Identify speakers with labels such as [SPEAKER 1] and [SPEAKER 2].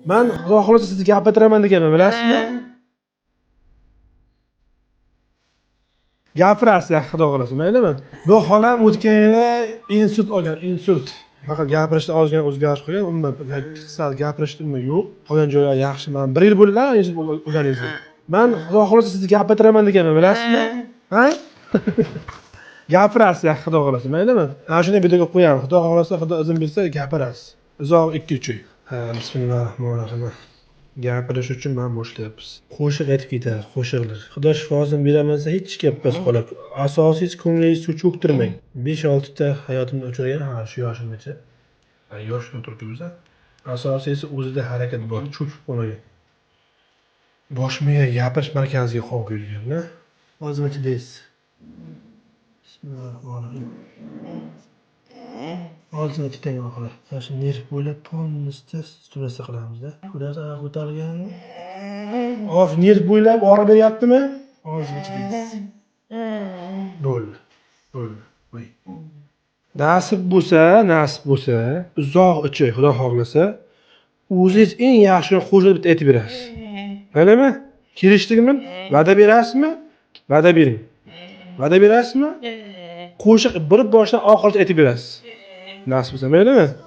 [SPEAKER 1] Men xudo xolasa sizni gapirtiraman deganman, bilasizmi? Gapirasiz, xudo xolasa, maylimi? Bu xolam o'tgan yili insult olgan, insult. Faqat gapirishda ozgina o'zgarish qilgan, umuman sal gapirishda yo'q. Qolgan joylari yaxshi. Men 1 yil bo'ldi insult olganingizni. Men xudo xolasa sizni gapirtiraman deganman, bilasizmi? Ha? Gapirasiz, xudo xolasa, maylimi? Ana shuni videoga qo'yamiz. Xudo xolasa, xudo izin bersa gapirasiz. Uzoq 2-3 oy. Bismillahirrohmanirrohim. Gapirish uchun men boshlayapmiz. Qo'shiq aytib ketadi, qo'shiqlar. Xudo shifosini beraman desa hech gap emas qolib. Asosiysi ko'nglingizni cho'ktirmang. 5-6 ta hayotimni o'chirgan ha shu yoshimgacha. Yoshdan turibdi biza. Asosiysi o'zida harakat bor, cho'kib qolmagan. Bosh miya gapirish markaziga qolib qo'yilgan-da. Hozircha deysiz. Bismillahirrohmanirrohim. Hozir teng oxiri. Mana shu nerv bo'ylab polностью stimulyatsiya qilamiz-da. Ular ko'tarilgan. Hozir nerv bo'ylab og'rib beryaptimi? Hozircha deysiz. Bo'ldi. Bo'ldi. Qo'y. Nasib bo'lsa, uzoq o'tmay Xudo xohlasa, o'zingiz eng yaxshi qo'shiqni bitta aytib berasiz. Maylimi? Kelishdikmi? Va'da berasizmi? Va'da bering. Va'da berasizmi? Qo'shiq bir boshdan oxirigacha aytib berasiz. Nasib bo'lsa, maylimi?